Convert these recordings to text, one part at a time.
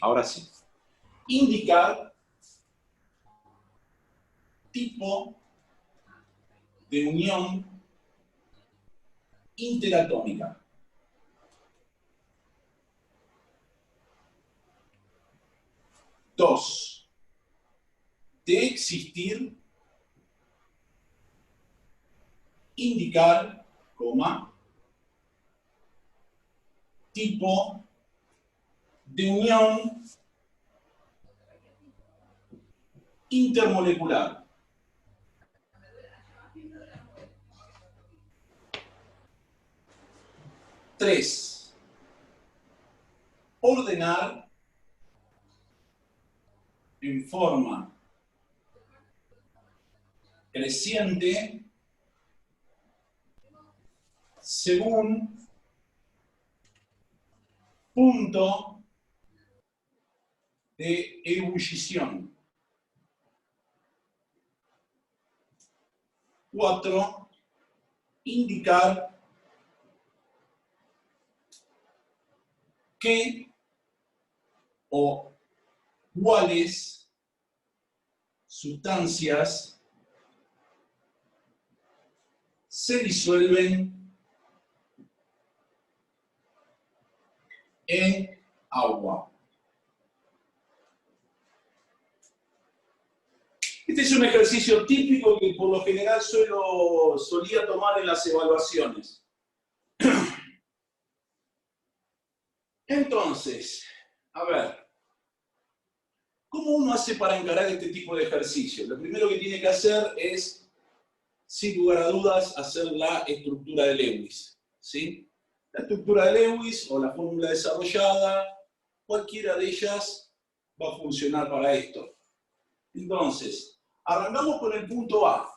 Ahora sí. Indicar tipo de unión interatómica. Dos, de existir, indicar, coma, tipo de unión intermolecular. Tres, ordenar en forma creciente según punto de ebullición. 4. Indicar qué o cuáles sustancias se disuelven en agua. Este es un ejercicio típico que por lo general solía tomar en las evaluaciones. Entonces, a ver, ¿cómo uno hace para encarar este tipo de ejercicio? Lo primero que tiene que hacer es, sin lugar a dudas, hacer la estructura de Lewis, ¿sí? La estructura de Lewis o la fórmula desarrollada, cualquiera de ellas va a funcionar para esto. Entonces, arrancamos con el punto A.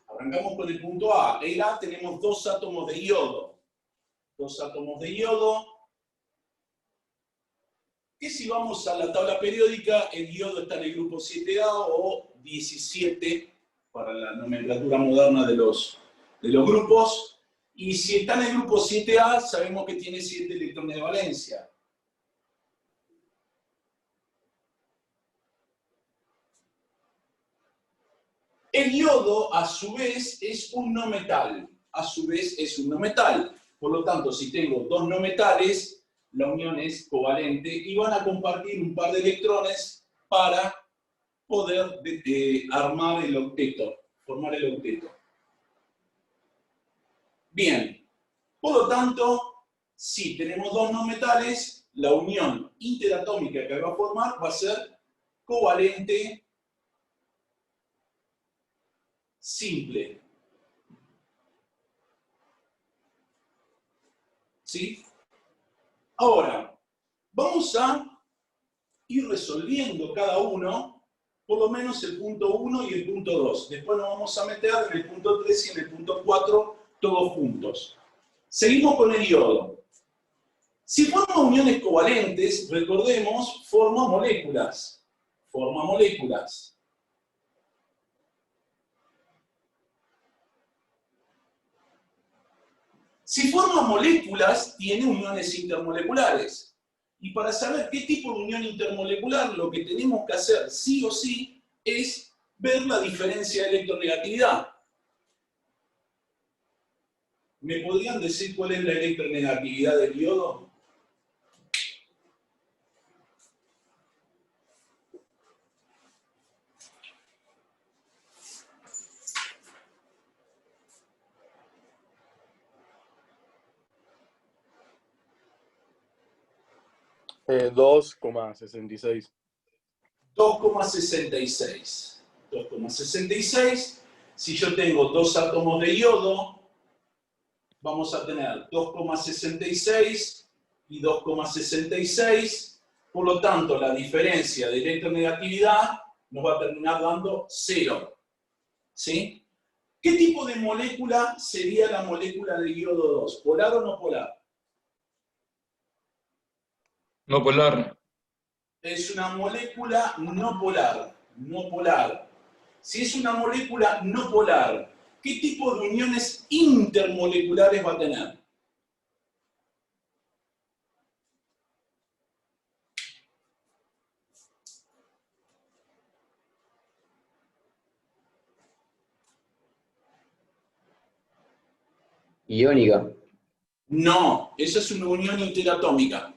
Arrancamos con el punto A. En A tenemos 2 átomos de yodo. 2 átomos de yodo. Que si vamos a la tabla periódica, el yodo está en el grupo 7A o 17 para la nomenclatura moderna de los grupos. Y si está en el grupo 7A, sabemos que tiene 7 electrones de valencia. El yodo, a su vez, es un no metal. A su vez, es un no metal. Por lo tanto, si tengo 2 no metales, la unión es covalente y van a compartir un par de electrones para poder armar el octeto, formar el octeto. Bien, por lo tanto, si tenemos 2 no metales, la unión interatómica que va a formar va a ser covalente simple. ¿Sí? Ahora, vamos a ir resolviendo cada uno, por lo menos el punto 1 y el punto 2. Después nos vamos a meter en el punto 3 y en el punto 4, todos juntos. Seguimos con el yodo. Si forma uniones covalentes, recordemos, forma moléculas. Forma moléculas. Si forma moléculas, tiene uniones intermoleculares. Y para saber qué tipo de unión intermolecular, lo que tenemos que hacer sí o sí es ver la diferencia de electronegatividad. ¿Me podrían decir cuál es la electronegatividad del yodo? Eh, 2,66. 2,66. 2,66. Si yo tengo 2 átomos de yodo, vamos a tener 2,66 y 2,66. Por lo tanto, la diferencia de electronegatividad nos va a terminar dando 0. ¿Sí? ¿Qué tipo de molécula sería la molécula de yodo 2? ¿Polar o no polar? No polar. Es una molécula no polar. No polar. Si es una molécula no polar, ¿qué tipo de uniones intermoleculares va a tener? Iónica. No, esa es una unión interatómica.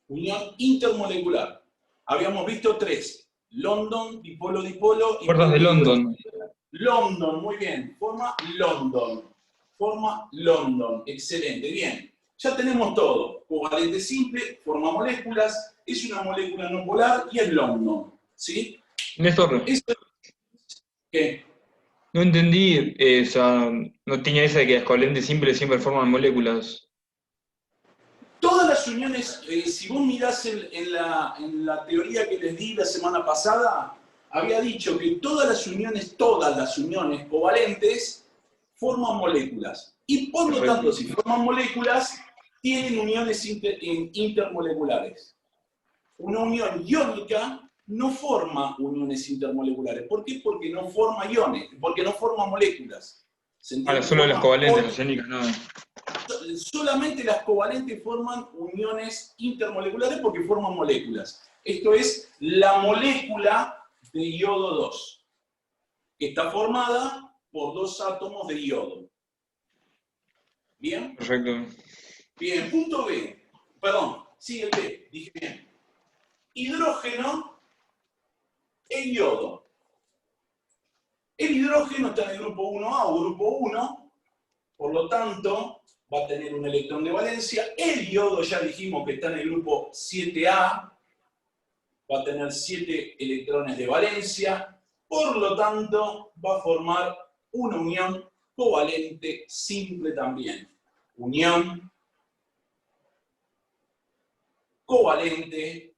Unión intermolecular. Habíamos visto 3. London, dipolo, dipolo y Cuerdas de London. London, muy bien. Forma London. Forma London. Excelente, bien. Ya tenemos todo. Covalente simple, forma moléculas, es una molécula no polar y es London. ¿Sí? Néstor, Esto, ¿qué? no entendí, o sea, no tenía esa de que las covalentes simples siempre forman moléculas. Todas las uniones, si vos mirás en la teoría que les di la semana pasada, había dicho que todas las uniones covalentes forman moléculas. Y por lo tanto, si forman moléculas, tienen uniones intermoleculares. Una unión iónica no forma uniones intermoleculares. ¿Por qué? Porque no forma iones, porque no forma moléculas. ¿Se entiende? Ahora, solo las covalentes, las iónicas no. Solamente las covalentes forman uniones intermoleculares porque forman moléculas. Esto es la molécula de yodo 2, que está formada por 2 átomos de yodo. ¿Bien? Perfecto. Bien, punto B. Perdón, sigue el B, dije bien. Hidrógeno en yodo. El hidrógeno está en el grupo 1A o grupo 1, por lo tanto, va a tener un electrón de valencia. El yodo ya dijimos que está en el grupo 7A, va a tener 7 electrones de valencia, por lo tanto, va a formar una unión covalente simple también. Unión covalente.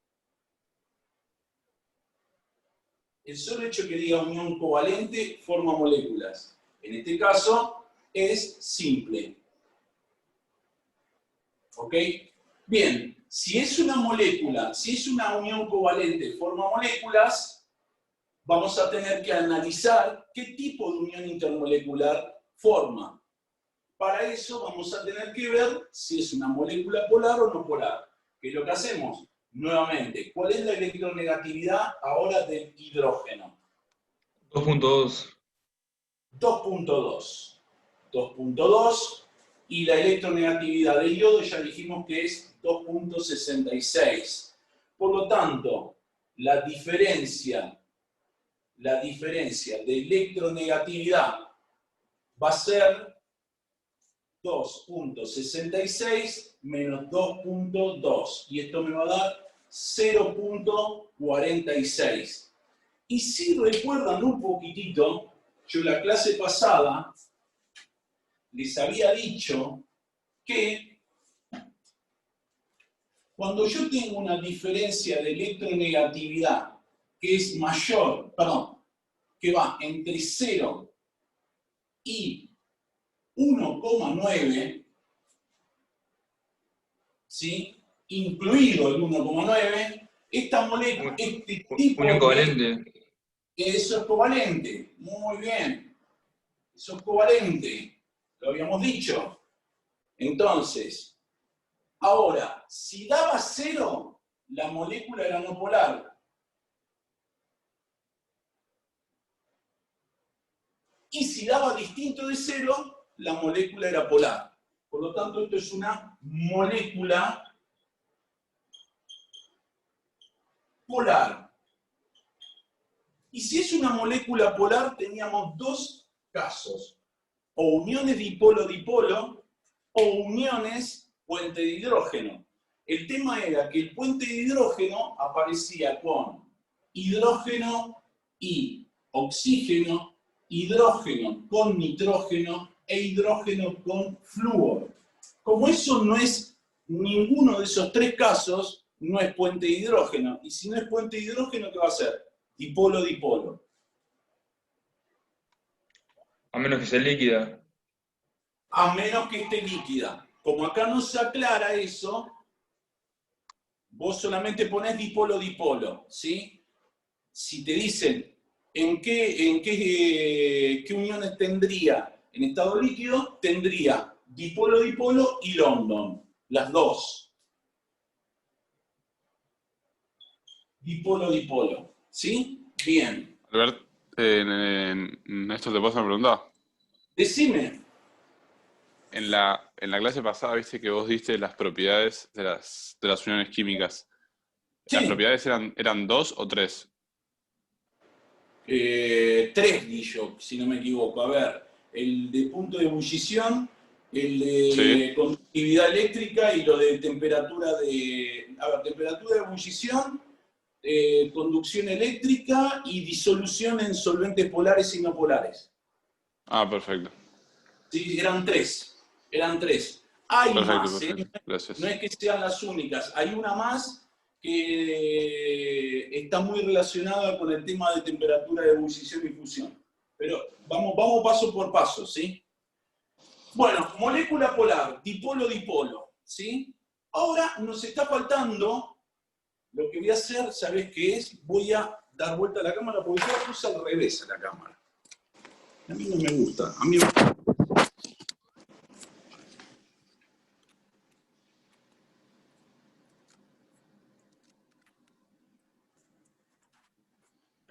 El solo hecho que diga unión covalente forma moléculas. En este caso, es simple. ¿Ok? Bien, si es una molécula, si es una unión covalente, forma moléculas, vamos a tener que analizar qué tipo de unión intermolecular forma. Para eso vamos a tener que ver si es una molécula polar o no polar. ¿Qué es lo que hacemos? Nuevamente, ¿cuál es la electronegatividad ahora del hidrógeno? 2.2. 2.2. 2.2. Y la electronegatividad del yodo ya dijimos que es 2.66. Por lo tanto, la diferencia de electronegatividad va a ser 2.66 menos 2.2. Y esto me va a dar 0.46. Y si recuerdan un poquitito, yo en la clase pasada les había dicho que cuando yo tengo una diferencia de electronegatividad que es mayor, que va entre 0 y 1,9, ¿sí? Incluido el 1,9, esta molécula, este tipo Unión de... covalente. Eso es covalente, muy bien. Eso es covalente, lo habíamos dicho. Entonces, ahora, si daba 0, la molécula era no polar. Y si daba distinto de 0, la molécula era polar. Por lo tanto, esto es una molécula polar. Y si es una molécula polar, teníamos 2 casos. O uniones dipolo-dipolo, o uniones puente de hidrógeno. El tema era que el puente de hidrógeno aparecía con hidrógeno y oxígeno, hidrógeno con nitrógeno e hidrógeno con flúor. Como eso no es ninguno de esos 3 casos, no es puente de hidrógeno. Y si no es puente de hidrógeno, ¿qué va a ser? Dipolo-dipolo. A menos que sea líquida. A menos que esté líquida. Como acá no se aclara eso, vos solamente ponés dipolo-dipolo, ¿sí? Si te dicen qué uniones tendría en estado líquido, tendría dipolo-dipolo y London, las 2. Dipolo-dipolo, ¿sí? Bien. Albert, esto te pasa una pregunta. Decime. En la clase pasada viste que vos diste las propiedades de las uniones químicas. ¿Las Sí. propiedades eran 2 o 3? 3 di yo, si no me equivoco. A ver, el de punto de ebullición, el de Sí. conductividad eléctrica y lo de temperatura de... A ver, temperatura de ebullición, conducción eléctrica y disolución en solventes polares y no polares. Ah, perfecto. Sí, eran 3. Eran 3. Hay Perfecto, más, perfecto. Gracias. no es que sean las únicas. Hay una más que está muy relacionada con el tema de temperatura de ebullición y fusión. Pero vamos paso por paso, ¿sí? Bueno, molécula polar, dipolo-dipolo, ¿sí? Ahora nos está faltando, lo que voy a hacer, ¿sabés qué es? Voy a dar vuelta a la cámara porque yo la puse al revés a la cámara. A mí no me gusta. A mí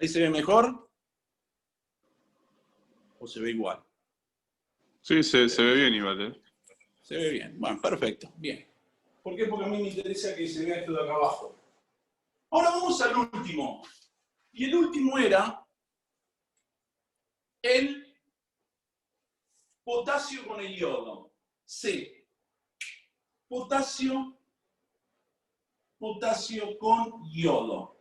¿Ahí se ve mejor? ¿O se ve igual? Sí, se ve bien igual, ¿eh? Se ve bien. Bueno, perfecto. Bien. ¿Por qué? Porque a mí me interesa que se vea esto de acá abajo. Ahora vamos al último. Y el último era el potasio con el yodo. C. Potasio con yodo.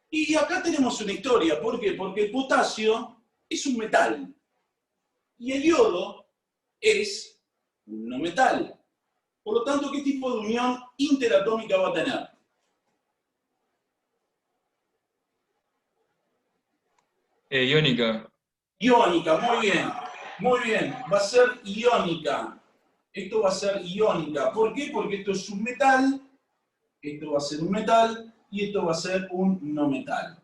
Y acá tenemos una historia. ¿Por qué? Porque el potasio es un metal. Y el yodo es un no metal. Por lo tanto, ¿qué tipo de unión interatómica va a tener? Iónica. Iónica, muy bien. Muy bien, va a ser iónica. Esto va a ser iónica. ¿Por qué? Porque esto es un metal, esto va a ser un metal y esto va a ser un no metal.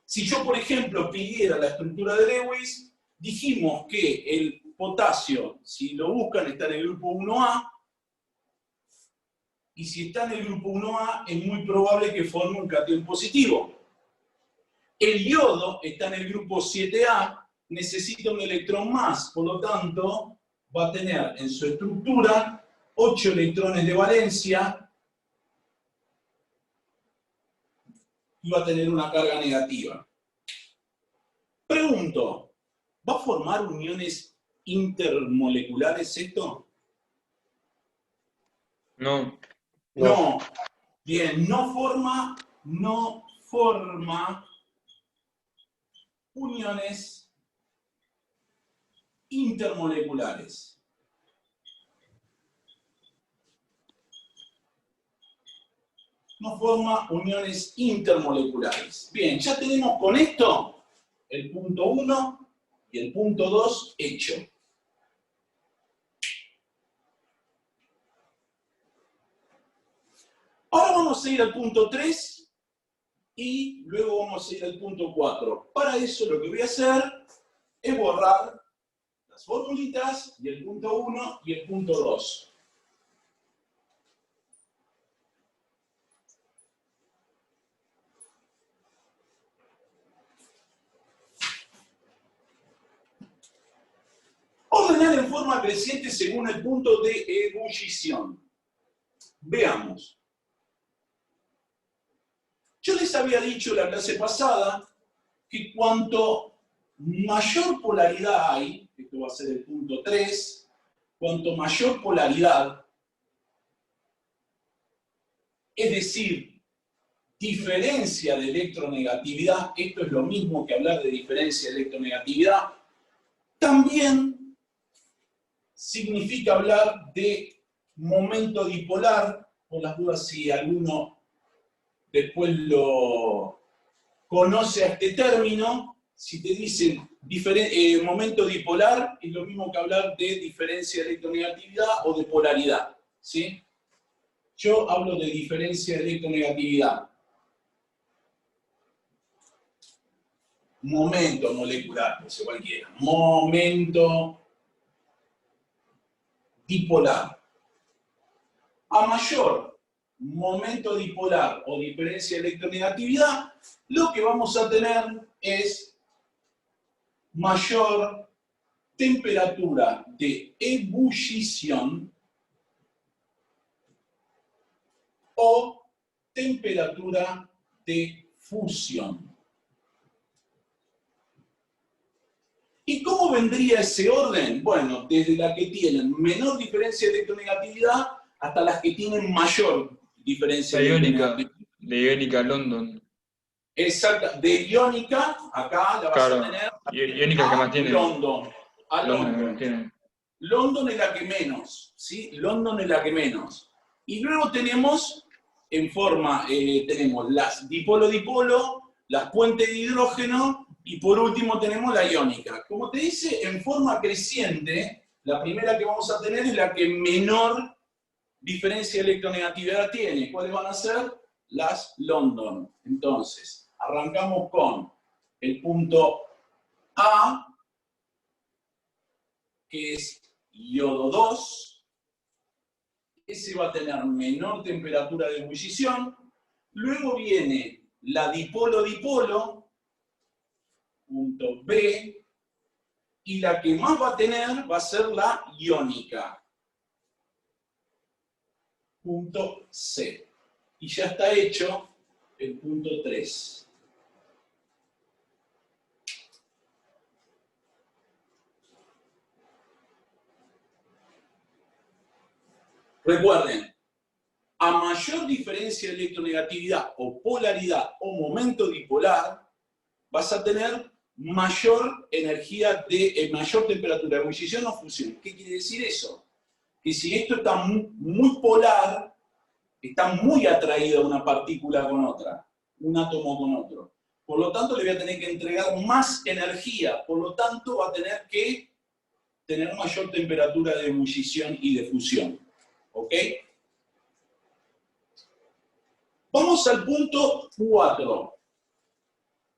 Si yo, por ejemplo, pidiera la estructura de Lewis, dijimos que el potasio, si lo buscan, está en el grupo 1A, y si está en el grupo 1A, es muy probable que forme un catión positivo. El yodo está en el grupo 7A, necesita un electrón más, por lo tanto, va a tener en su estructura 8 electrones de valencia y va a tener una carga negativa. Pregunto, ¿va a formar uniones intermoleculares esto? No. No. Bien, no forma uniones intermoleculares. No forma uniones intermoleculares. Bien, ya tenemos con esto el punto 1 y el punto 2 hecho. Ahora vamos a ir al punto 3 y luego vamos a ir al punto 4. Para eso lo que voy a hacer es borrar las formulitas y el punto 1 y el punto 2. Ordenar en forma creciente según el punto de ebullición. Veamos. Yo les había dicho la clase pasada que cuanto mayor polaridad hay, esto va a ser el punto 3, cuanto mayor polaridad, es decir, diferencia de electronegatividad, esto es lo mismo que hablar de diferencia de electronegatividad, también significa hablar de momento dipolar, por las dudas si alguno después lo conoce a este término. Si te dicen momento dipolar, es lo mismo que hablar de diferencia de electronegatividad o de polaridad, ¿sí? Yo hablo de diferencia de electronegatividad. Momento molecular, no sé cualquiera. Momento dipolar. A mayor momento dipolar o diferencia de electronegatividad, lo que vamos a tener es mayor temperatura de ebullición o temperatura de fusión. ¿Y cómo vendría ese orden? Bueno, desde la que tienen menor diferencia de electronegatividad hasta las que tienen mayor diferencia de electronegatividad. De iónica London. Exacto, de iónica, acá la vas Claro, a tener iónica es que más tiene. London. A London. Tiene. London es la que menos, ¿sí? London es la que menos. Y luego tenemos, en forma, tenemos las dipolo-dipolo, las puentes de hidrógeno, y por último tenemos la iónica. Como te dice, en forma creciente, la primera que vamos a tener es la que menor diferencia de electronegatividad tiene. ¿Cuáles van a ser? Las London. Entonces, arrancamos con el punto A, que es iodo 2. Ese va a tener menor temperatura de ebullición. Luego viene la dipolo-dipolo, punto B, y la que más va a tener va a ser la iónica, punto C. Y ya está hecho el punto 3. Recuerden, a mayor diferencia de electronegatividad o polaridad o momento dipolar, vas a tener mayor energía de mayor temperatura de ebullición o fusión. ¿Qué quiere decir eso? Que si esto está muy polar, está muy atraído a una partícula con otra, un átomo con otro. Por lo tanto, le voy a tener que entregar más energía, por lo tanto, va a tener que tener mayor temperatura de ebullición y de fusión. ¿Ok? Vamos al punto 4.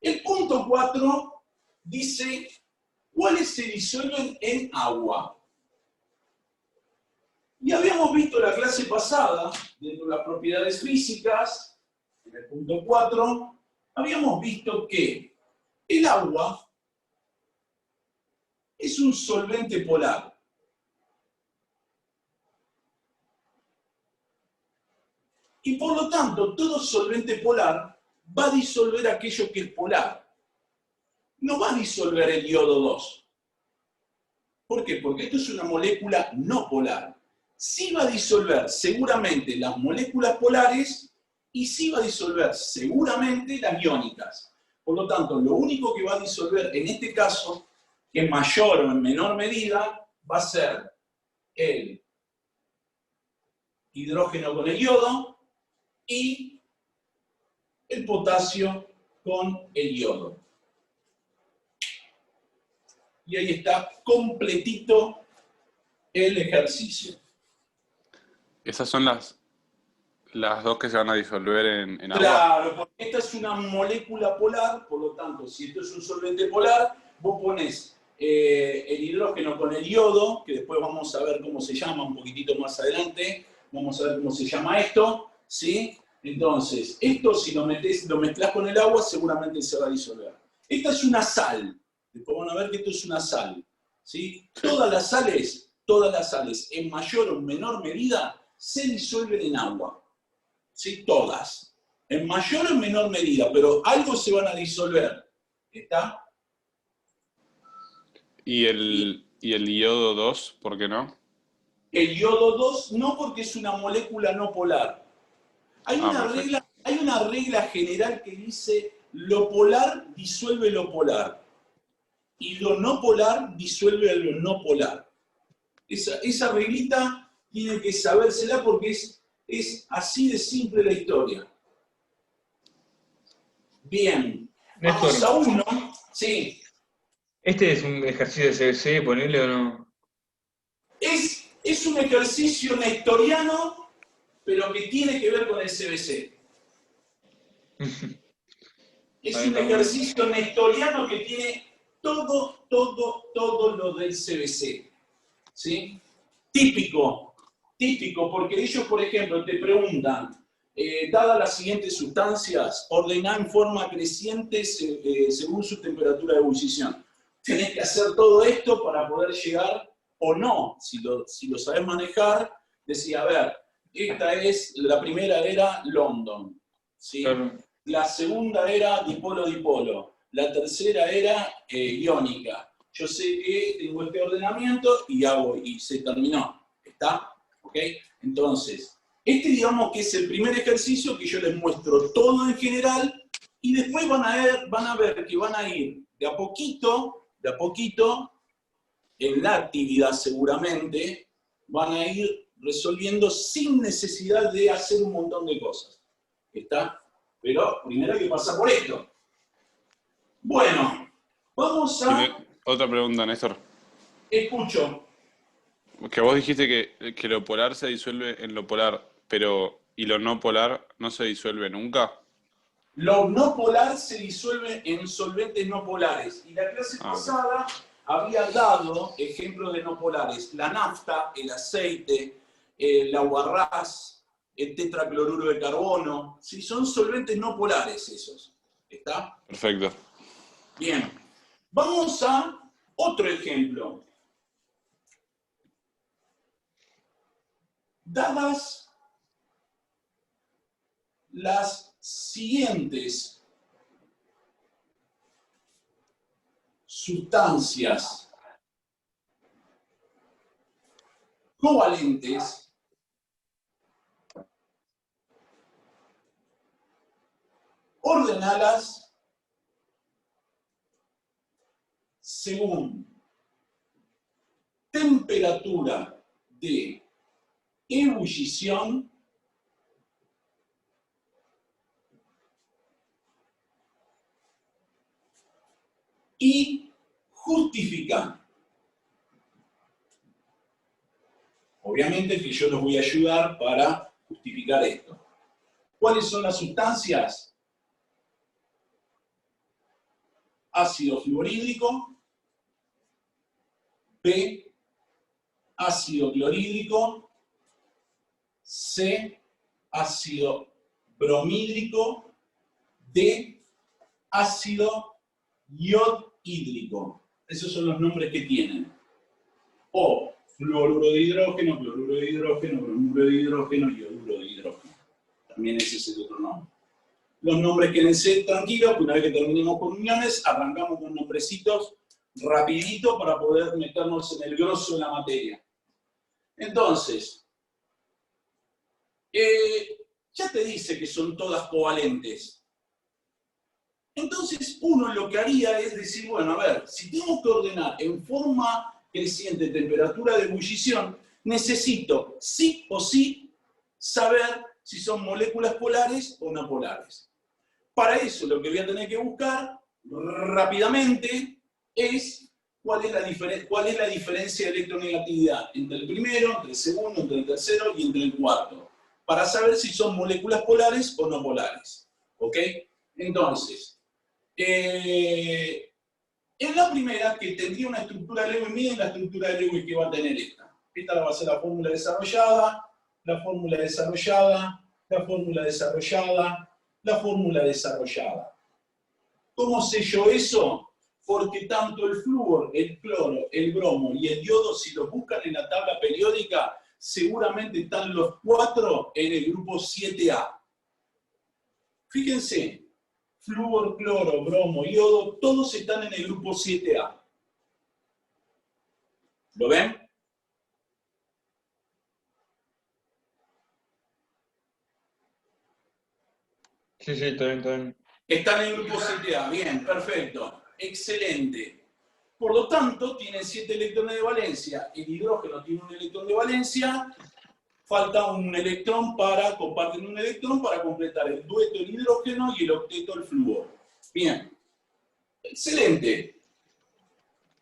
El punto 4 dice cuáles se disuelven en agua. Y habíamos visto la clase pasada, dentro de las propiedades físicas, en el punto 4, habíamos visto que el agua es un solvente polar. Y por lo tanto, todo solvente polar va a disolver aquello que es polar. No va a disolver el iodo 2. ¿Por qué? Porque esto es una molécula no polar. Sí va a disolver seguramente las moléculas polares y sí va a disolver seguramente las iónicas. Por lo tanto, lo único que va a disolver en este caso, que en mayor o en menor medida, va a ser el hidrógeno con el yodo y el potasio con el yodo. Y ahí está completito el ejercicio. Esas son las dos que se van a disolver en agua. Claro, porque esta es una molécula polar, por lo tanto, si esto es un solvente polar, vos pones el hidrógeno con el yodo, que después vamos a ver cómo se llama un poquitito más adelante, vamos a ver cómo se llama esto, ¿sí? Entonces, esto si lo mezclas con el agua, seguramente se va a disolver. Esta es una sal. Después van a ver que esto es una sal, ¿sí? Todas las sales, en mayor o menor medida, se disuelven en agua, ¿sí? Todas. En mayor o menor medida, pero algo se van a disolver. ¿Está? ¿Y el iodo 2, por qué no? El yodo 2 no, porque es una molécula no polar. Hay una regla general que dice lo polar disuelve lo polar. Y lo no polar disuelve a lo no polar. Esa reglita tiene que sabérsela porque es así de simple la historia. Bien. Vamos Néstor, a uno. Sí. ¿este es un ejercicio de CBC, ponerle o no? Es un ejercicio nestoriano, pero que tiene que ver con el CBC. Es un ejercicio nestoriano que tiene todo lo del CBC. ¿Sí? Típico, porque ellos, por ejemplo, te preguntan, dadas las siguientes sustancias, ordená en forma creciente según su temperatura de ebullición. tenés que hacer todo esto para poder llegar, o no, si lo sabés manejar, decía, a ver, la primera era London, ¿sí? Claro. La segunda era dipolo-dipolo, la tercera era iónica. Yo sé que tengo este ordenamiento y se terminó, ¿está? ¿Ok? Entonces, digamos que es el primer ejercicio que yo les muestro todo en general y después van a ver que van a ir de a poquito, en la actividad seguramente, van a ir resolviendo sin necesidad de hacer un montón de cosas. ¿Está? Pero primero hay que pasar por esto. Bueno, vamos a... Otra pregunta, Néstor. Escucho. Que vos dijiste que lo polar se disuelve en lo polar, pero ¿y lo no polar no se disuelve nunca? Lo no polar se disuelve en solventes no polares. Y la clase pasada había dado ejemplos de no polares. La nafta, el aceite, el aguarrás, el tetracloruro de carbono. ¿Sí? Son solventes no polares esos. ¿Está? Perfecto. Bien. Vamos a otro ejemplo. Dadas las siguientes sustancias covalentes, ordenalas según temperatura de ebullición y justifican. Obviamente que yo los voy a ayudar para justificar esto. ¿Cuáles son las sustancias? Ácido fluorhídrico, B, ácido clorhídrico, C, ácido bromhídrico, D, ácido iodhídrico. Esos son los nombres que tienen. O fluoruro de hidrógeno, cloruro de hidrógeno, bromuro de hidrógeno, yoduro de hidrógeno. También ese es el otro nombre. Los nombres quédense tranquilos, que una vez que terminemos con uniones, arrancamos con nombrecitos rapidito para poder meternos en el grosso de la materia. Entonces, ya te dice que son todas covalentes. Entonces, uno lo que haría es decir, bueno, a ver, si tengo que ordenar en forma creciente temperatura de ebullición, necesito sí o sí saber si son moléculas polares o no polares. Para eso lo que voy a tener que buscar rápidamente es cuál es la diferencia de electronegatividad entre el primero, entre el segundo, entre el tercero y entre el cuarto, para saber si son moléculas polares o no polares. ¿Ok? Entonces, en la primera, que tendría una estructura de Lewis, miren la estructura de Lewis que va a tener esta. Esta va a ser la fórmula desarrollada, la fórmula desarrollada, la fórmula desarrollada, la fórmula desarrollada. ¿Cómo sé yo eso? Porque tanto el flúor, el cloro, el bromo y el yodo, si los buscan en la tabla periódica, seguramente están los 4 en el grupo 7A. Fíjense, flúor, cloro, bromo, yodo, todos están en el grupo 7A. ¿Lo ven? Sí, está bien, está bien. Están en el grupo 7A, bien, perfecto, excelente. Por lo tanto, tienen 7 electrones de valencia. El hidrógeno tiene un electrón de valencia, falta un electrón comparten un electrón para completar el dueto el hidrógeno y el octeto el flúor. Bien, excelente.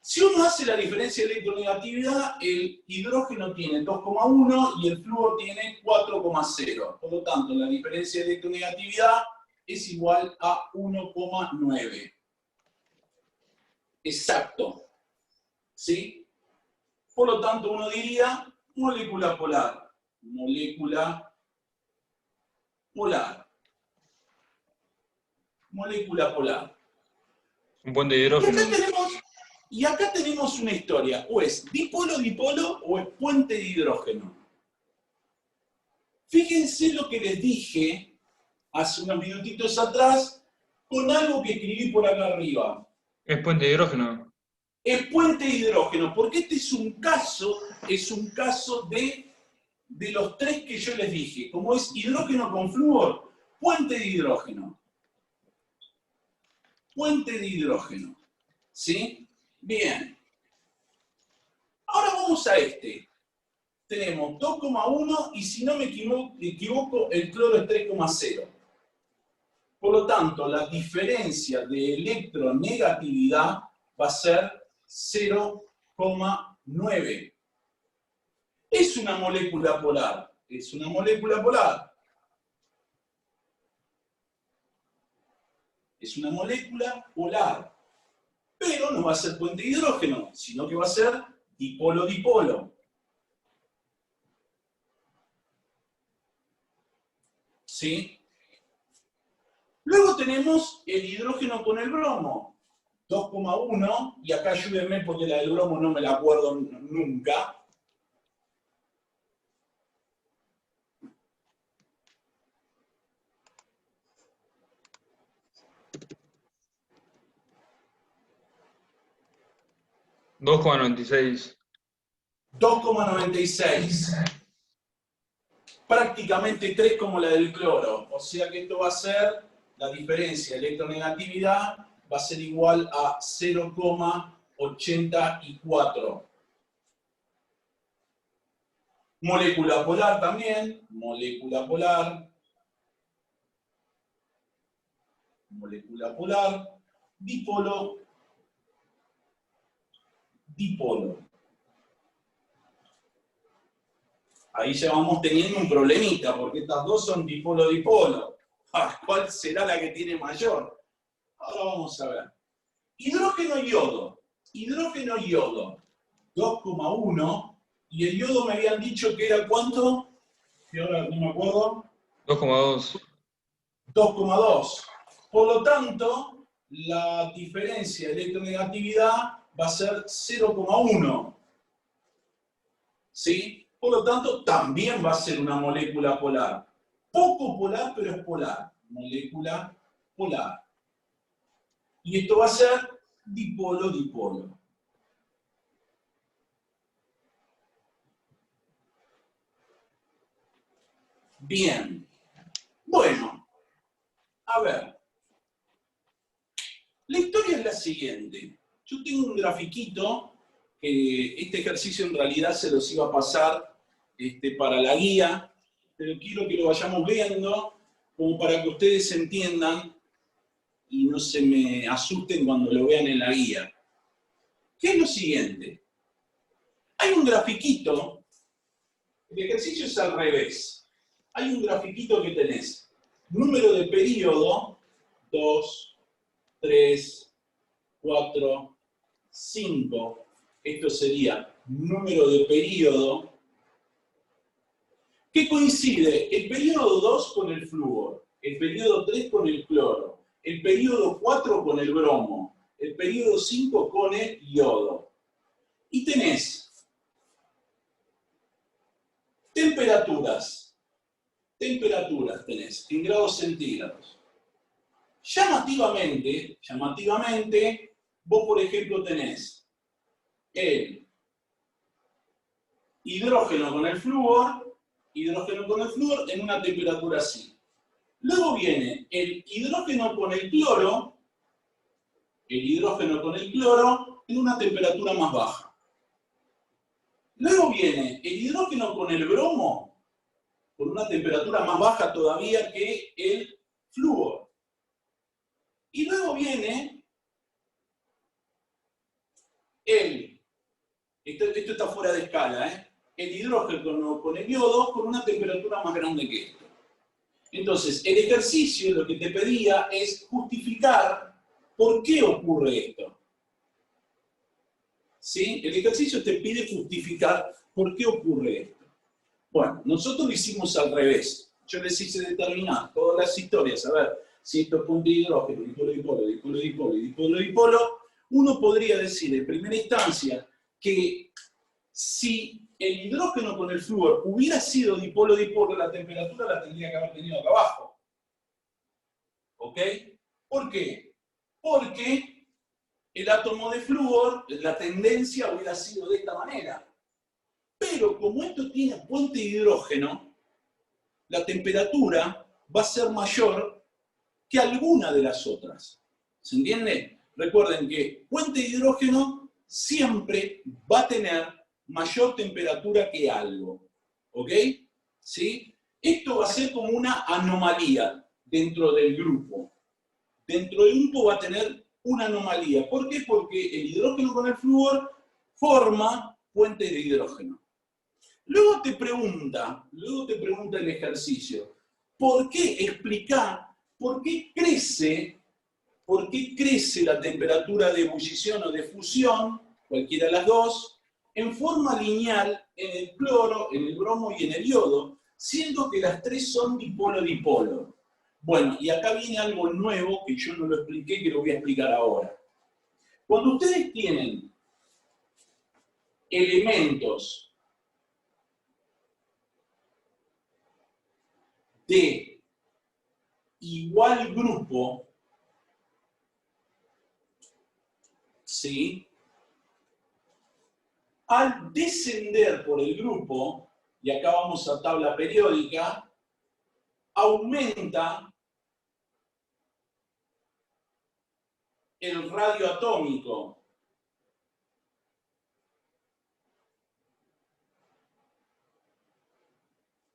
Si uno hace la diferencia de electronegatividad, el hidrógeno tiene 2,1 y el flúor tiene 4,0. Por lo tanto, la diferencia de electronegatividad es igual a 1,9. Exacto. ¿Sí? Por lo tanto, uno diría molécula polar. Molécula polar. Molécula polar. Un puente de Y hidrógeno. Y acá tenemos una historia, o es dipolo-dipolo o es puente de hidrógeno. Fíjense lo que les dije hace unos minutitos atrás con algo que escribí por acá arriba. Es puente de hidrógeno. Es puente de hidrógeno, porque este es un caso de los tres que yo les dije. Como es hidrógeno con flúor, puente de hidrógeno. Puente de hidrógeno. ¿Sí? Bien. Ahora vamos a este. Tenemos 2,1 y si no me equivoco, el cloro es 3,0. Por lo tanto, la diferencia de electronegatividad va a ser 0,9. Es una molécula polar. Es una molécula polar. Es una molécula polar. Pero no va a ser puente de hidrógeno, sino que va a ser dipolo-dipolo. ¿Sí? Luego tenemos el hidrógeno con el bromo. 2,1, y acá ayúdenme porque la del bromo no me la acuerdo nunca. $2,96. 2,96. Prácticamente 3 como la del cloro. O sea que esto va a ser, la diferencia de electronegatividad va a ser igual a 0,84. Molécula polar también, molécula polar. Molécula polar, dipolo, dipolo. Ahí ya vamos teniendo un problemita, porque estas dos son dipolo-dipolo. ¿Cuál será la que tiene mayor? Ahora vamos a ver. Hidrógeno-yodo. Hidrógeno-yodo. 2,1. Y el yodo me habían dicho que era ¿cuánto? Que ahora no me acuerdo. 2,2. 2,2. Por lo tanto, la diferencia de electronegatividad va a ser 0,1. ¿Sí? Por lo tanto, también va a ser una molécula polar. Poco polar, pero es polar. Molécula polar. Y esto va a ser dipolo-dipolo. Bien. Bueno, a ver. La historia es la siguiente. Yo tengo un grafiquito, que este ejercicio en realidad se los iba a pasar para la guía, pero quiero que lo vayamos viendo, como para que ustedes entiendan y no se me asusten cuando lo vean en la guía. ¿Qué es lo siguiente? Hay un grafiquito, el ejercicio es al revés. Hay un grafiquito que tenés. Número de periodo, 2, 3, 4, 5. Esto sería número de periodo. ¿Qué coincide? El periodo 2 con el flúor, el periodo 3 con el cloro, el periodo 4 con el bromo, el periodo 5 con el yodo. Y tenés temperaturas tenés en grados centígrados. Llamativamente, vos por ejemplo tenés el hidrógeno con el flúor en una temperatura así. Luego viene el hidrógeno con el cloro en una temperatura más baja. Luego viene el hidrógeno con el bromo con una temperatura más baja todavía que el flúor. Y luego viene esto está fuera de escala, el hidrógeno con el yodo con una temperatura más grande que esto. Entonces, el ejercicio lo que te pedía es justificar por qué ocurre esto. ¿Sí? El ejercicio te pide justificar por qué ocurre esto. Bueno, nosotros lo hicimos al revés. Yo les hice determinar todas las historias, a ver si esto es punto de hidrógeno, dipolo-dipolo, dipolo-dipolo y dipolo-dipolo, uno podría decir en primera instancia que si el hidrógeno con el flúor hubiera sido dipolo-dipolo, la temperatura la tendría que haber tenido acá abajo. ¿Ok? ¿Por qué? Porque el átomo de flúor, la tendencia hubiera sido de esta manera. Pero como esto tiene puente de hidrógeno, la temperatura va a ser mayor que alguna de las otras. ¿Se entiende? Recuerden que puente de hidrógeno siempre va a tener mayor temperatura que algo. ¿Ok? ¿Sí? Esto va a ser como una anomalía dentro del grupo. Dentro del grupo va a tener una anomalía. ¿Por qué? Porque el hidrógeno con el flúor forma puente de hidrógeno. Luego te pregunta el ejercicio, ¿por qué explicar por qué crece la temperatura de ebullición o de fusión, cualquiera de las dos, en forma lineal en el cloro, en el bromo y en el yodo, siendo que las tres son dipolo-dipolo? Bueno, y acá viene algo nuevo que yo no lo expliqué, que lo voy a explicar ahora. Cuando ustedes tienen elementos de igual grupo, ¿sí? Al descender por el grupo, y acá vamos a tabla periódica, aumenta el radio atómico.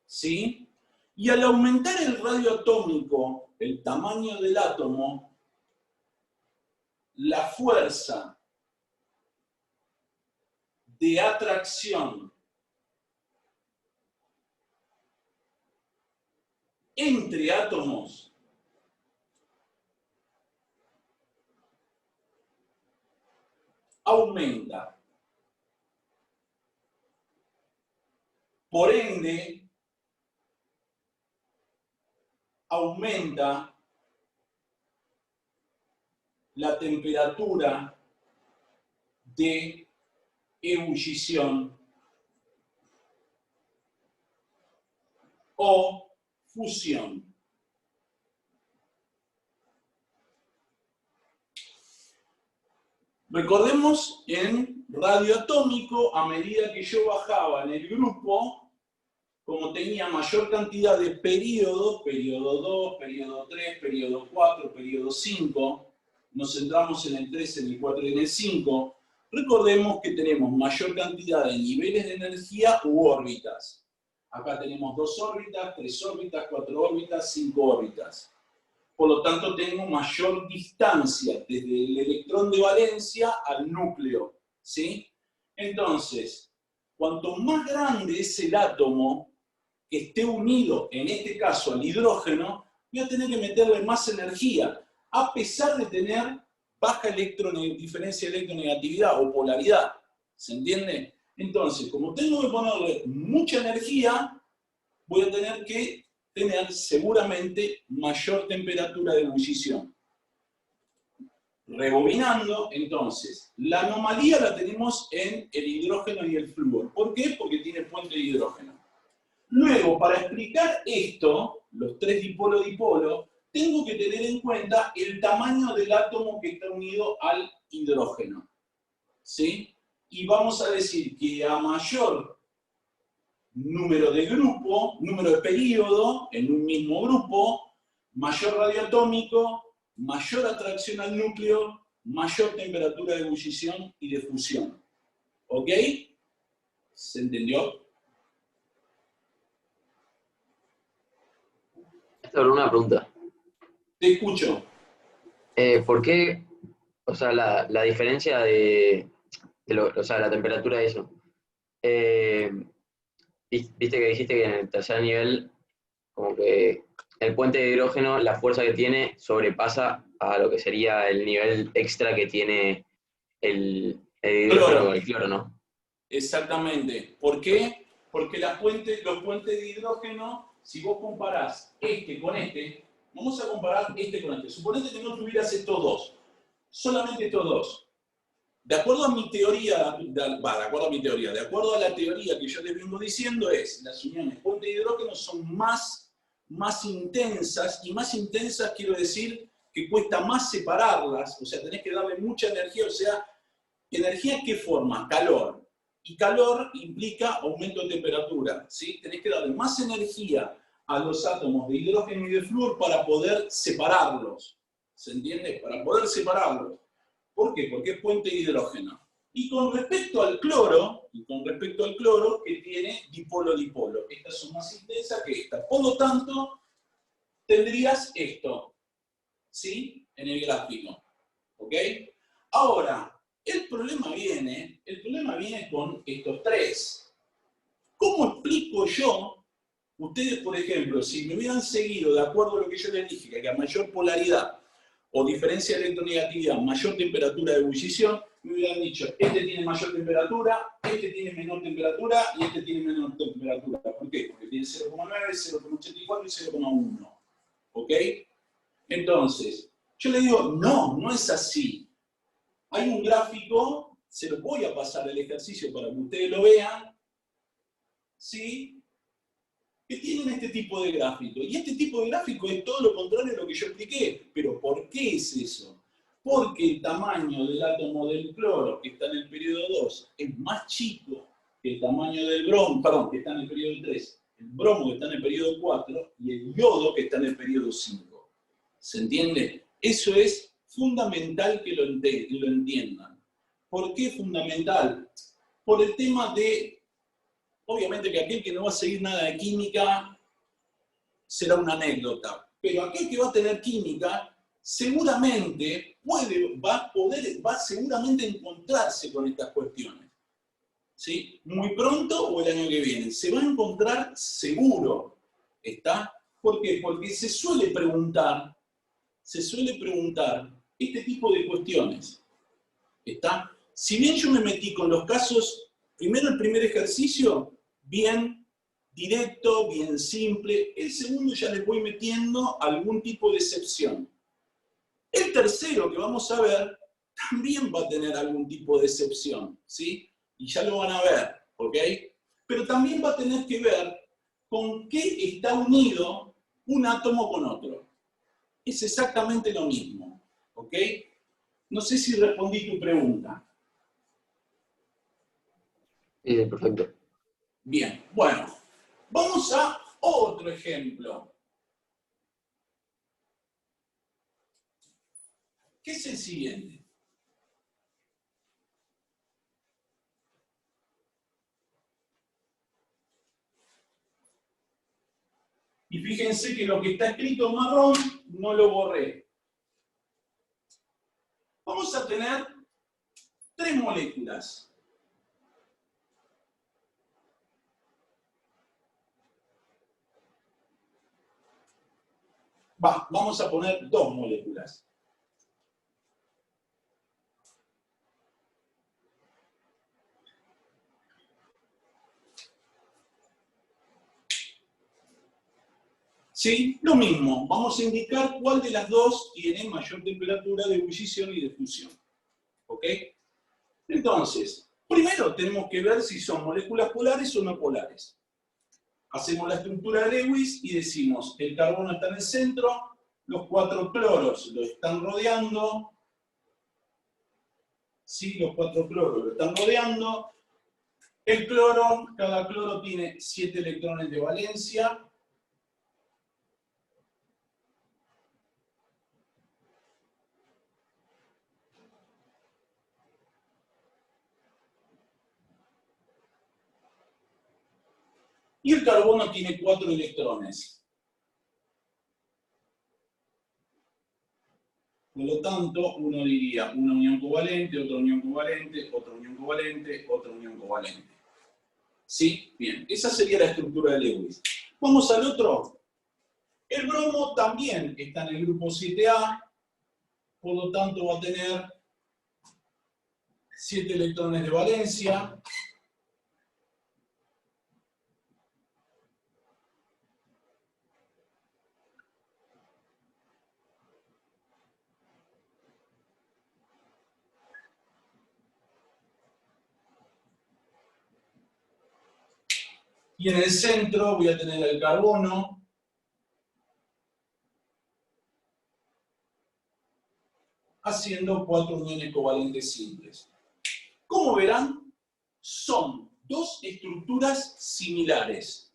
¿Sí? Y al aumentar el radio atómico, el tamaño del átomo, la fuerza de atracción entre átomos aumenta. Por ende, aumenta la temperatura de ebullición o fusión. Recordemos en radio atómico, a medida que yo bajaba en el grupo, como tenía mayor cantidad de periodos, periodo 2, periodo 3, periodo 4, periodo 5, nos centramos en el 3, en el 4 y en el 5, recordemos que tenemos mayor cantidad de niveles de energía u órbitas. Acá tenemos 2 órbitas, 3 órbitas, 4 órbitas, 5 órbitas. Por lo tanto, tengo mayor distancia desde el electrón de valencia al núcleo, ¿sí? Entonces, cuanto más grande es el átomo que esté unido, en este caso al hidrógeno, voy a tener que meterle más energía, a pesar de tener baja diferencia de electronegatividad o polaridad. ¿Se entiende? Entonces, como tengo que ponerle mucha energía, voy a tener que tener seguramente mayor temperatura de ebullición. Rebobinando, entonces, la anomalía la tenemos en el hidrógeno y el flúor. ¿Por qué? Porque tiene puente de hidrógeno. Luego, para explicar esto, los tres dipolo-dipolo, tengo que tener en cuenta el tamaño del átomo que está unido al hidrógeno. ¿Sí? Y vamos a decir que a mayor número de grupo, número de periodo en un mismo grupo, mayor radio atómico, mayor atracción al núcleo, mayor temperatura de ebullición y de fusión. ¿Ok? ¿Se entendió? Solo una pregunta. Te escucho. ¿Por qué, o sea, la diferencia o sea, la temperatura de eso? Viste que dijiste que en el tercer nivel, como que el puente de hidrógeno, la fuerza que tiene, sobrepasa a lo que sería el nivel extra que tiene el hidrógeno con el cloro, ¿no? Exactamente. ¿Por qué? Porque los puentes de hidrógeno, si vos comparás este con este, vamos a comparar este con este. Suponete que no tuvieras estos dos, solamente estos dos. De acuerdo a mi teoría, de acuerdo a la teoría que yo les vengo diciendo las uniones puente de hidrógeno son más intensas, y más intensas quiero decir que cuesta más separarlas, o sea, tenés que darle mucha energía, o sea, ¿energía qué forma? Calor. Y calor implica aumento de temperatura, ¿sí? Tenés que darle más energía a los átomos de hidrógeno y de flúor para poder separarlos. ¿Se entiende? Para poder separarlos. ¿Por qué? Porque es puente de hidrógeno. Y con respecto al cloro, que tiene dipolo-dipolo. Estas son más intensas que estas. Por lo tanto, tendrías esto, ¿sí? En el gráfico. ¿Ok? Ahora, el problema viene con estos tres. ¿Cómo explico yo? Ustedes, por ejemplo, si me hubieran seguido de acuerdo a lo que yo les dije, que a mayor polaridad o diferencia de electronegatividad, mayor temperatura de ebullición, me hubieran dicho, este tiene mayor temperatura, este tiene menor temperatura y este tiene menor temperatura. ¿Por qué? Porque tiene 0,9, 0,84 y 0,1. ¿Ok? Entonces, yo le digo, no es así. Hay un gráfico, se lo voy a pasar el ejercicio para que ustedes lo vean, ¿sí? Que tienen este tipo de gráfico. Y este tipo de gráfico es todo lo contrario a lo que yo expliqué. ¿Pero por qué es eso? Porque el tamaño del átomo del cloro, que está en el periodo 2, es más chico que el tamaño del bromo, perdón, que está en el periodo 3, el bromo que está en el periodo 4 y el yodo que está en el periodo 5. ¿Se entiende? Eso es fundamental que lo entiendan. ¿Por qué fundamental? Por el tema de, obviamente que aquel que no va a seguir nada de química será una anécdota, pero aquel que va a tener química seguramente va seguramente a encontrarse con estas cuestiones. ¿Sí? Muy pronto o el año que viene. Se va a encontrar seguro. ¿Está? ¿Por qué? Porque se suele preguntar este tipo de cuestiones. ¿Está? Si bien yo me metí con los casos, primero el primer ejercicio, bien directo, bien simple. El segundo ya les voy metiendo algún tipo de excepción. El tercero que vamos a ver también va a tener algún tipo de excepción, ¿sí? Y ya lo van a ver, ¿ok? Pero también va a tener que ver con qué está unido un átomo con otro. Es exactamente lo mismo, ¿ok? No sé si respondí tu pregunta. Sí, perfecto. Bien, bueno, vamos a otro ejemplo. ¿Qué es el siguiente? Y fíjense que lo que está escrito en marrón no lo borré. Vamos a tener tres moléculas. Vamos a poner dos moléculas. ¿Sí? Lo mismo, vamos a indicar cuál de las dos tiene mayor temperatura de ebullición y de fusión. ¿Ok? Entonces, primero tenemos que ver si son moléculas polares o no polares. Hacemos la estructura de Lewis y decimos, el carbono está en el centro, los cuatro cloros lo están rodeando, ¿sí? Los cuatro cloros lo están rodeando. El cloro, cada cloro tiene 7 electrones de valencia. Y el carbono tiene 4 electrones. Por lo tanto, uno diría una unión covalente, otra unión covalente, otra unión covalente, otra unión covalente. ¿Sí? Bien, esa sería la estructura de Lewis. Vamos al otro. El bromo también está en el grupo 7A, por lo tanto va a tener 7 electrones de valencia. Y en el centro voy a tener el carbono. Haciendo 4 uniones covalentes simples. Como verán, son dos estructuras similares.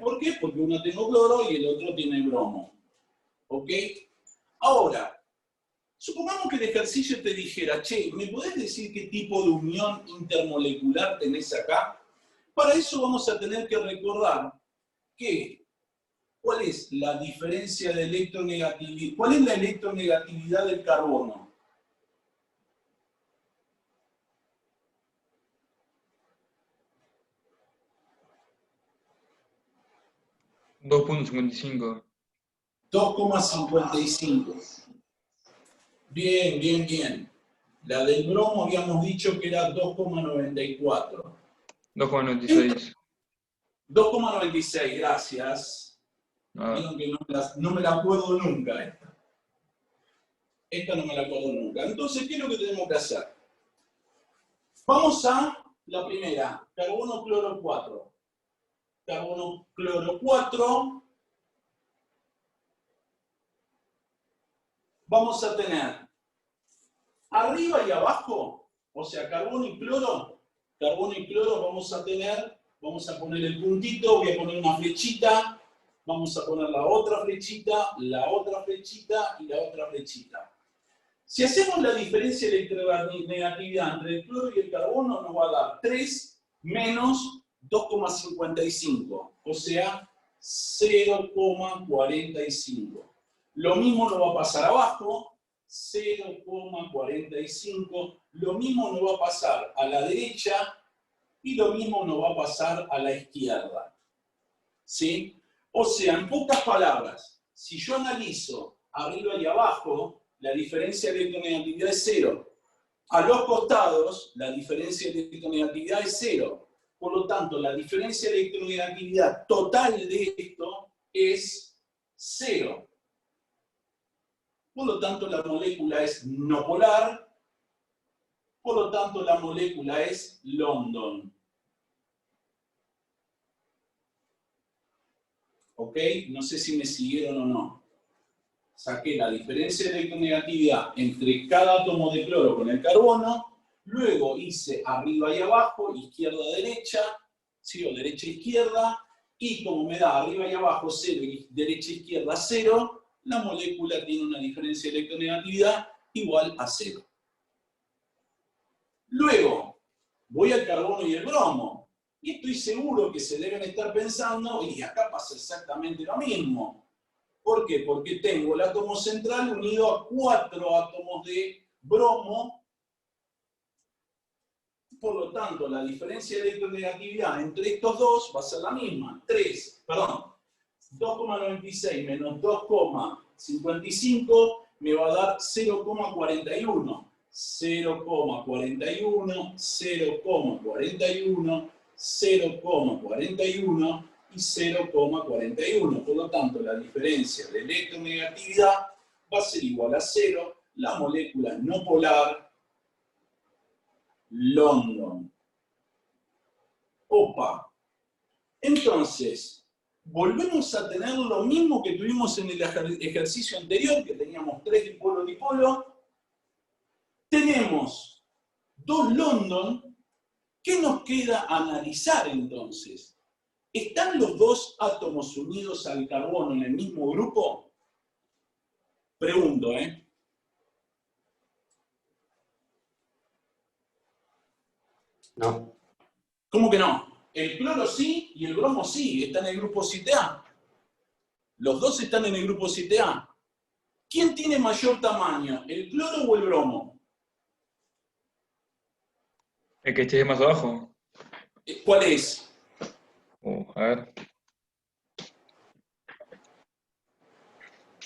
¿Por qué? Porque uno tiene cloro y el otro tiene bromo. ¿Ok? Ahora, supongamos que el ejercicio te dijera, che, ¿me podés decir qué tipo de unión intermolecular tenés acá? Para eso vamos a tener que recordar que, ¿cuál es la diferencia de electronegatividad? ¿Cuál es la electronegatividad del carbono? 2.55. 2,55. Bien, bien, bien. La del bromo habíamos dicho que era 2,94. 2.96. 2,96, gracias. Ah, Vieron que no me la acuerdo nunca esta. Esta no me la acuerdo nunca. Entonces, ¿qué es lo que tenemos que hacer? Vamos a la primera, carbono cloro 4. Carbono cloro 4. Vamos a tener arriba y abajo, o sea, carbono y cloro, vamos a tener, vamos a poner el puntito, voy a poner una flechita, vamos a poner la otra flechita y la otra flechita. Si hacemos la diferencia de electronegatividad entre el cloro y el carbono, nos va a dar 3 menos 2,55, o sea, 0,45. Lo mismo nos va a pasar abajo, 0,45. Lo mismo nos va a pasar a la derecha y lo mismo nos va a pasar a la izquierda. ¿Sí? O sea, en pocas palabras, si yo analizo arriba y abajo, la diferencia de electronegatividad es 0. A los costados, la diferencia de electronegatividad es 0. Por lo tanto, la diferencia de electronegatividad total de esto es 0. Por lo tanto, la molécula es no polar. Por lo tanto, la molécula es London. ¿Ok? No sé si me siguieron o no. Saqué la diferencia de electronegatividad entre cada átomo de cloro con el carbono. Luego hice arriba y abajo, izquierda-derecha, ¿sí? O derecha-izquierda. Y como me da arriba y abajo 0 y derecha-izquierda 0, la molécula tiene una diferencia de electronegatividad igual a 0. Luego, voy al carbono y el bromo. Y estoy seguro que se deben estar pensando, y acá pasa exactamente lo mismo. ¿Por qué? Porque tengo el átomo central unido a 4 átomos de bromo. Por lo tanto, la diferencia de electronegatividad entre estos dos va a ser la misma. 2,96 menos 2,55 me va a dar 0,41. 0,41, 0,41, 0,41 y 0,41. Por lo tanto, la diferencia de electronegatividad va a ser igual a 0. La molécula no polar, London. Opa. Entonces, volvemos a tener lo mismo que tuvimos en el ejercicio anterior, que teníamos 3 dipolo-dipolo. Tenemos 2 London. ¿Qué nos queda analizar entonces? ¿Están los 2 átomos unidos al carbono en el mismo grupo? Pregunto, ¿eh? No. ¿Cómo que no? El cloro sí y el bromo sí, está en el grupo 7A. Los dos están en el grupo 7A. ¿Quién tiene mayor tamaño, el cloro o el bromo? el que esté más abajo. ¿Cuál es? A ver.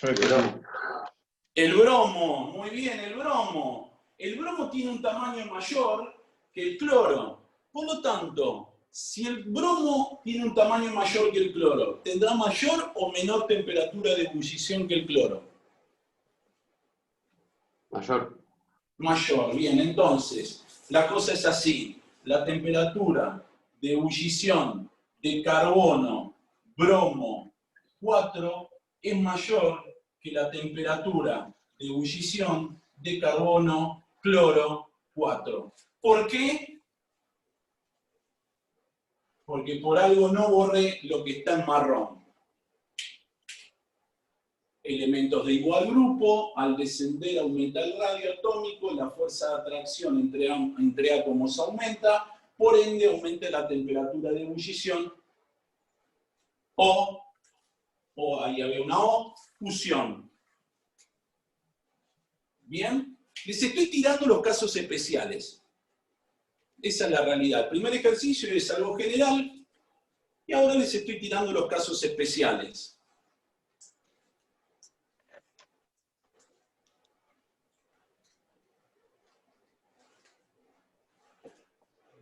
El bromo. El bromo, muy bien, el bromo. El bromo tiene un tamaño mayor que el cloro. Por lo tanto, si el bromo tiene un tamaño mayor que el cloro, ¿tendrá mayor o menor temperatura de ebullición que el cloro? Mayor. Mayor, bien, entonces, la cosa es así. La temperatura de ebullición de carbono, bromo 4 es mayor que la temperatura de ebullición de carbono, cloro 4. ¿Por qué? Porque por algo no borré lo que está en marrón. Elementos de igual grupo, al descender aumenta el radio atómico, la fuerza de atracción entre átomos aumenta, por ende aumenta la temperatura de ebullición, o ahí había una O, fusión. ¿Bien? Les estoy tirando los casos especiales. Esa es la realidad. El primer ejercicio es algo general, y ahora les estoy tirando los casos especiales.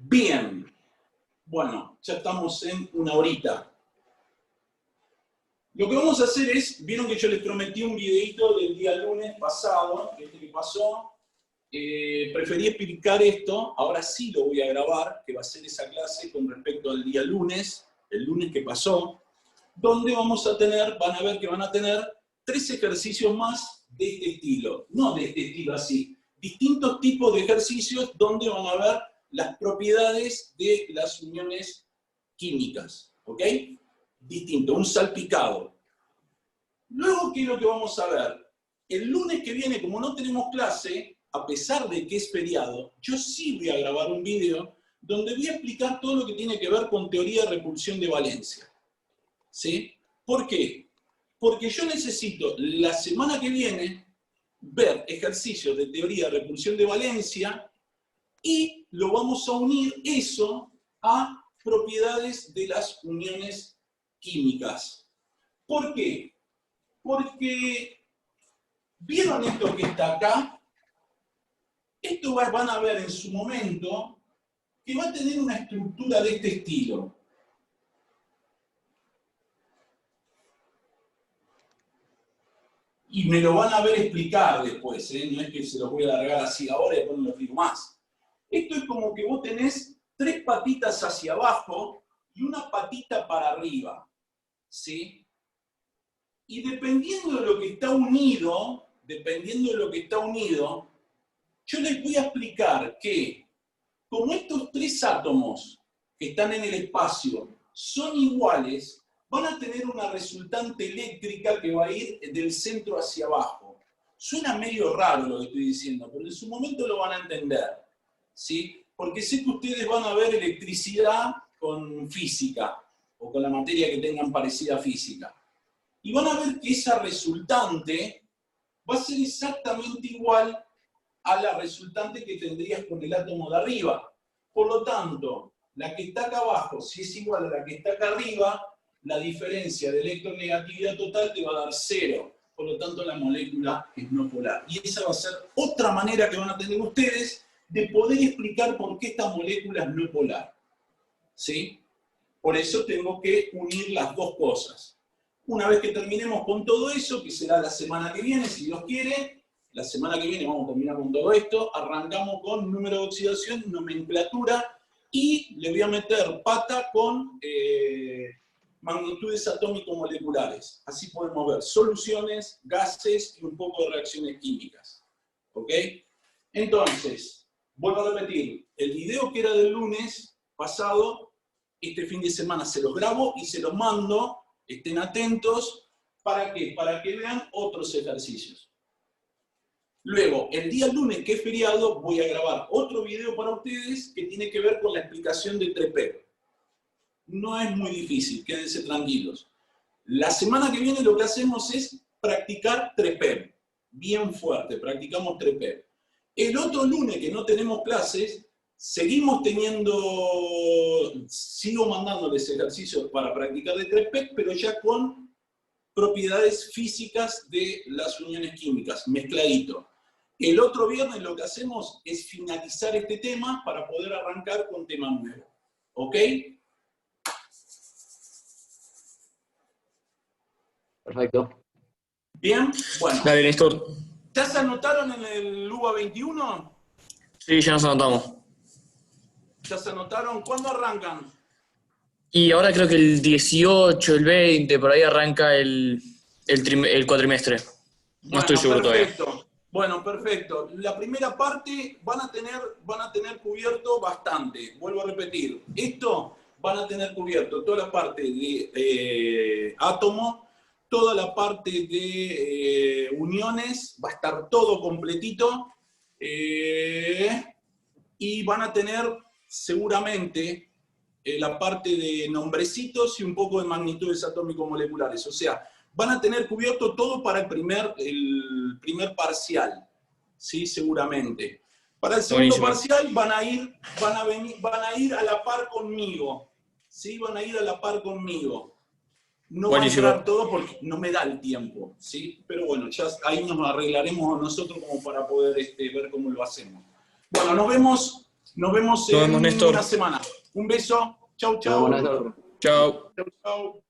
Bien, bueno, ya estamos en una horita. Lo que vamos a hacer es, vieron que yo les prometí un videito del día lunes pasado, este que pasó, preferí explicar esto, ahora sí lo voy a grabar, que va a ser esa clase con respecto al día lunes, el lunes que pasó, donde vamos a tener, van a ver que van a tener 3 ejercicios más de este estilo, no de este estilo así, distintos tipos de ejercicios donde van a ver las propiedades de las uniones químicas, ¿ok? Distinto, un salpicado. Luego, ¿qué es lo que vamos a ver? El lunes que viene, como no tenemos clase, a pesar de que es feriado, yo sí voy a grabar un video donde voy a explicar todo lo que tiene que ver con teoría de repulsión de valencia. ¿Sí? ¿Por qué? Porque yo necesito, la semana que viene, ver ejercicios de teoría de repulsión de valencia y lo vamos a unir eso a propiedades de las uniones químicas. ¿Por qué? Porque, ¿vieron esto que está acá? Esto van a ver en su momento que va a tener una estructura de este estilo. Y me lo van a ver explicar después, ¿eh? No es que se los voy a largar así ahora y después no lo explico más. Esto es como que vos tenés 3 patitas hacia abajo y una patita para arriba, ¿sí? Y dependiendo de lo que está unido, yo les voy a explicar que como estos 3 átomos que están en el espacio son iguales, van a tener una resultante eléctrica que va a ir del centro hacia abajo. Suena medio raro lo que estoy diciendo, pero en su momento lo van a entender, ¿sí? Porque sé que ustedes van a ver electricidad con física, o con la materia que tengan parecida a física. Y van a ver que esa resultante va a ser exactamente igual a la resultante que tendrías con el átomo de arriba. Por lo tanto, la que está acá abajo, si es igual a la que está acá arriba, la diferencia de electronegatividad total te va a dar 0. Por lo tanto, la molécula es no polar. Y esa va a ser otra manera que van a tener ustedes de poder explicar por qué esta molécula es no polar. ¿Sí? Por eso tengo que unir las dos cosas. Una vez que terminemos con todo eso, que será la semana que viene, si Dios quiere, la semana que viene vamos a terminar con todo esto, arrancamos con número de oxidación, nomenclatura, y le voy a meter pata con magnitudes atómico-moleculares. Así podemos ver soluciones, gases y un poco de reacciones químicas. ¿Ok? Entonces, vuelvo a repetir, el video que era del lunes pasado, este fin de semana se los grabo y se los mando, estén atentos, ¿para qué? Para que vean otros ejercicios. Luego, el día lunes, que es feriado, voy a grabar otro video para ustedes que tiene que ver con la explicación de TREPEP. No es muy difícil, quédense tranquilos. La semana que viene lo que hacemos es practicar TREPEP. Bien fuerte, practicamos TREPEP. El otro lunes que no tenemos clases, seguimos sigo mandándoles ejercicios para practicar de TREPEP, pero ya con propiedades físicas de las uniones químicas, mezcladito. El otro viernes lo que hacemos es finalizar este tema para poder arrancar con tema nuevo. ¿Ok? Perfecto. Bien, bueno. Dale, Néstor. ¿Ya se anotaron en el UBA 21? Sí, ya nos anotamos. ¿Ya se anotaron? ¿Cuándo arrancan? Y ahora creo que el 18, el 20, por ahí arranca el cuatrimestre. No estoy seguro todavía. Perfecto. Bueno, perfecto. La primera parte van a tener cubierto bastante. Vuelvo a repetir. Esto van a tener cubierto toda la parte de átomo, toda la parte de uniones, va a estar todo completito. Y van a tener seguramente la parte de nombrecitos y un poco de magnitudes atómico-moleculares. O sea, van a tener cubierto todo para el primer parcial, ¿sí? Seguramente. Para el segundo Buenísimo. parcial van a ir a la par conmigo, ¿sí? Van a ir a la par conmigo. No Buenísimo. va a entrar todo porque no me da el tiempo, ¿sí? Pero bueno, ya ahí nos arreglaremos nosotros como para poder ver cómo lo hacemos. Bueno, nos vemos en Néstor. una semana. Un beso. Chau, chau. Nos vemos, Néstor. Chao. Chau, chau.